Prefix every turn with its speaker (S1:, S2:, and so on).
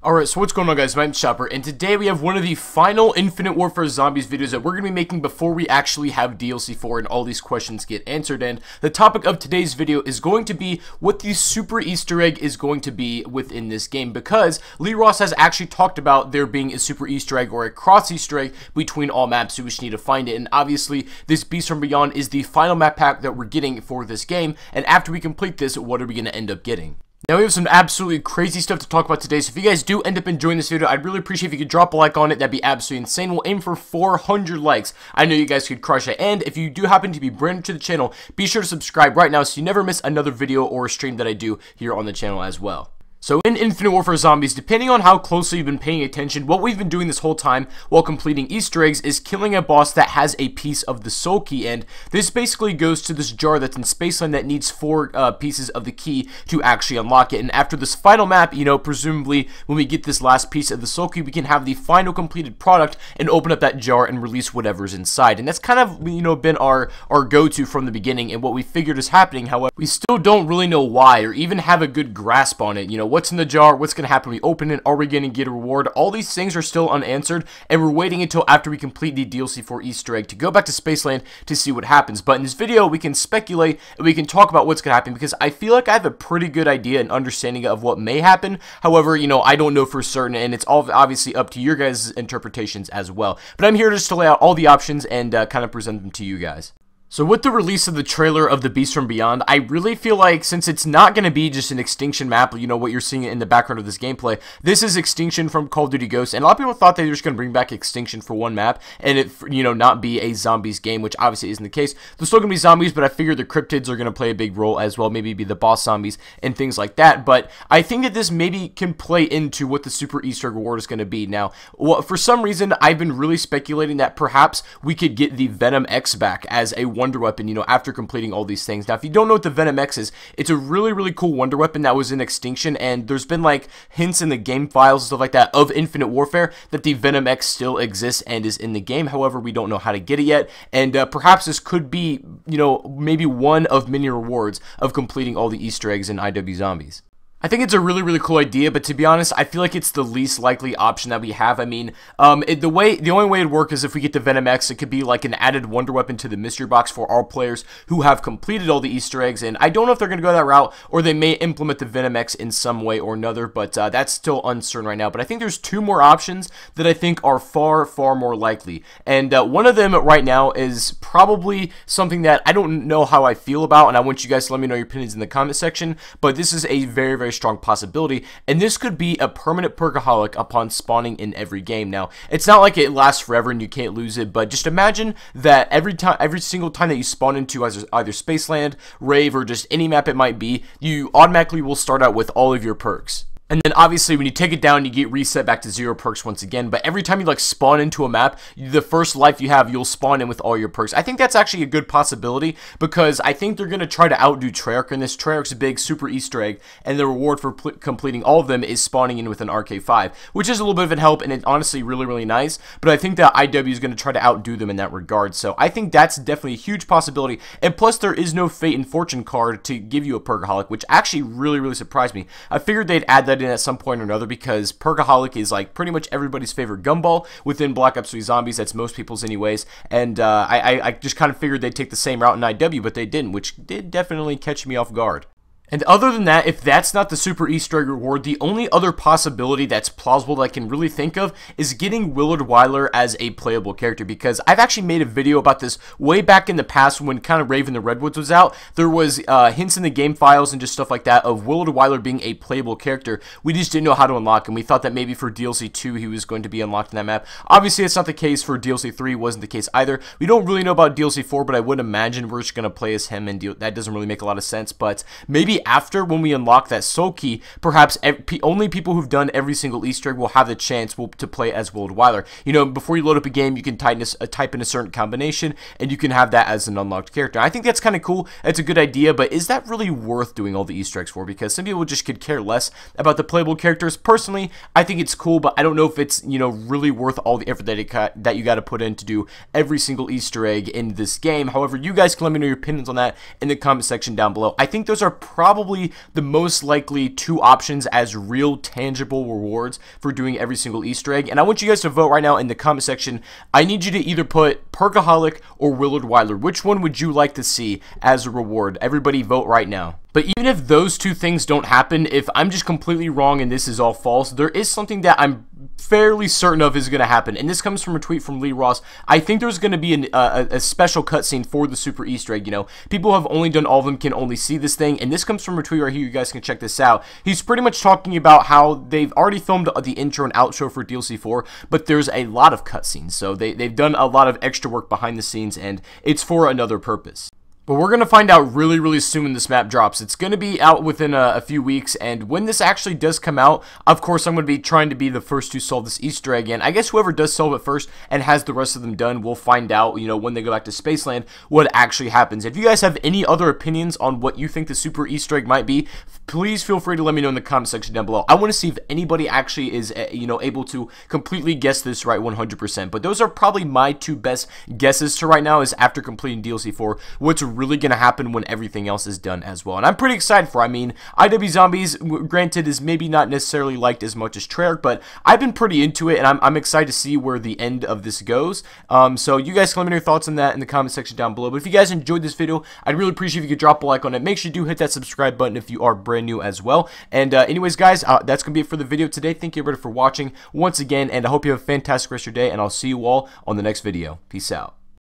S1: Alright, so what's going on, guys? My name's Chopper, and today we have one of the final Infinite Warfare Zombies videos that we're going to be making before we actually have DLC 4 and all these questions get answered. And the topic of today's video is going to be what the super Easter egg is going to be within this game, because Lee Ross has actually talked about there being a super Easter egg or a cross Easter egg between all maps, so we just need to find it. And obviously, this Beast from Beyond is the final map pack that we're getting for this game, and after we complete this, what are we going to end up getting? Now we have some absolutely crazy stuff to talk about today, so if you guys do end up enjoying this video, I'd really appreciate if you could drop a like on it. That'd be absolutely insane. We'll aim for 400 likes. I know you guys could crush it, and if you do happen to be brand new to the channel, be sure to subscribe right now so you never miss another video or stream that I do here on the channel as well. So in Infinite Warfare Zombies, depending on how closely you've been paying attention, what we've been doing this whole time while completing Easter eggs is killing a boss that has a piece of the soul key, and this basically goes to this jar that's in Spaceland that needs 4 pieces of the key to actually unlock it. And after this final map, you know, presumably when we get this last piece of the soul key, we can have the final completed product and open up that jar and release whatever's inside. And that's kind of, you know, been our go-to from the beginning and what we figured is happening. However, we still don't really know why or even have a good grasp on it. You know, what's in the jar, what's going to happen when we open it, are we going to get a reward? All these things are still unanswered, and we're waiting until after we complete the DLC 4 Easter egg to go back to Spaceland to see what happens. But in this video, we can speculate and we can talk about what's going to happen, because I feel like I have a pretty good idea and understanding of what may happen. However, you know, I don't know for certain, and it's all obviously up to your guys' interpretations as well. But I'm here just to lay out all the options and kind of present them to you guys. So with the release of the trailer of the Beast from Beyond, I really feel like since it's not going to be just an Extinction map, you know, what you're seeing in the background of this gameplay, this is Extinction from Call of Duty Ghosts, and a lot of people thought they were just going to bring back Extinction for one map, and it, you know, not be a zombies game, which obviously isn't the case. There's still going to be zombies, but I figure the cryptids are going to play a big role as well, maybe be the boss zombies and things like that. But I think that this maybe can play into what the super Easter egg reward is going to be. Now, well, for some reason, I've been really speculating that perhaps we could get the Venom X back as a wonder weapon, you know, after completing all these things. Now, if you don't know what the Venom X is, it's a really, really cool wonder weapon that was in Extinction, and there's been, like, hints in the game files and stuff like that of Infinite Warfare that the Venom X still exists and is in the game. However, we don't know how to get it yet, and perhaps this could be, you know, maybe one of many rewards of completing all the Easter eggs in IW Zombies. I think it's a really, really cool idea, but to be honest, I feel like it's the least likely option that we have. I mean, the only way it'd work is if we get the Venom X. It could be like an added wonder weapon to the mystery box for all players who have completed all the Easter eggs, and I don't know if they're going to go that route, or they may implement the Venom X in some way or another, but that's still uncertain right now. But I think there's 2 more options that I think are far, far more likely, and one of them right now is probably something that I don't know how I feel about, and I want you guys to let me know your opinions in the comment section, but this is a very, very strong possibility, and this could be a permanent perkaholic upon spawning in every game. Now, it's not like it lasts forever and you can't lose it, but just imagine that every single time that you spawn into either Spaceland, Rave, or just any map it might be, you automatically will start out with all of your perks. And then obviously when you take it down, you get reset back to 0 perks once again. But every time you like spawn into a map, the first life you have, you'll spawn in with all your perks. I think that's actually a good possibility, because I think they're going to try to outdo Treyarch in this. Treyarch's a big super Easter egg, and the reward for completing all of them is spawning in with an RK5, which is a little bit of a help, and it's honestly really, really nice. But I think that IW is going to try to outdo them in that regard. So I think that's definitely a huge possibility. And plus, there is no Fate and Fortune card to give you a perkaholic, which actually really, really surprised me. I figured they'd add that in at some point or another, because perkaholic is like pretty much everybody's favorite gumball within Black Ops 3 Zombies. That's most people's anyways, and I just kind of figured they'd take the same route in IW, but they didn't, which did definitely catch me off guard. And other than that, if that's not the super Easter egg reward, the only other possibility that's plausible that I can really think of is getting Willard Wyler as a playable character, because I've actually made a video about this way back in the past when kind of Rave in the Redwoods was out. There was hints in the game files and just stuff like that of Willard Wyler being a playable character. We just didn't know how to unlock him. We thought that maybe for DLC 2 he was going to be unlocked in that map. Obviously, it's not the case for DLC 3. Wasn't the case either. We don't really know about DLC 4, but I would imagine we're just going to play as him, and that doesn't really make a lot of sense. But maybe after, when we unlock that soul key, perhaps only people who've done every single Easter egg will have the chance to play as Willard Wyler. You know, before you load up a game, you can type in a certain combination, and you can have that as an unlocked character. I think that's kind of cool. It's a good idea, but is that really worth doing all the Easter eggs for? Because some people just could care less about the playable characters. Personally, I think it's cool, but I don't know if it's, you know, really worth all the effort that you got to put in to do every single Easter egg in this game. However, you guys can let me know your opinions on that in the comment section down below. I think those are probably probably the most likely 2 options as real tangible rewards for doing every single Easter egg. And I want you guys to vote right now in the comment section. I need you to either put Perkaholic or Willard Wyler. Which one would you like to see as a reward? Everybody vote right now. But even if those 2 things don't happen, if I'm just completely wrong and this is all false, there is something that I'm fairly certain of is going to happen. And this comes from a tweet from Lee Ross. I think there's going to be a special cutscene for the Super Easter egg. You know, people who have only done all of them can only see this thing. And this comes from a tweet right here. You guys can check this out. He's pretty much talking about how they've already filmed the intro and outro for DLC 4, but there's a lot of cutscenes. So they've done a lot of extra work behind the scenes, and it's for another purpose. But we're going to find out really, really soon when this map drops. It's going to be out within a few weeks, and when this actually does come out, of course, I'm going to be trying to be the first to solve this Easter egg, and I guess whoever does solve it first and has the rest of them done will find out, you know, when they go back to Spaceland, what actually happens. If you guys have any other opinions on what you think the Super Easter egg might be, please feel free to let me know in the comment section down below. I want to see if anybody actually is, you know, able to completely guess this right 100%, but those are probably my 2 best guesses to right now is after completing DLC 4, what's really going to happen when everything else is done as well. And I'm pretty excited for, I mean, IW Zombies, granted, is maybe not necessarily liked as much as Treyarch, but I've been pretty into it, and I'm excited to see where the end of this goes. So you guys can let me know your thoughts on that in the comment section down below. But if you guys enjoyed this video, I'd really appreciate if you could drop a like on it. Make sure you do hit that subscribe button if you are brand new as well. And anyways, guys, that's going to be it for the video today. Thank you everybody for watching once again, and I hope you have a fantastic rest of your day, and I'll see you all on the next video. Peace out.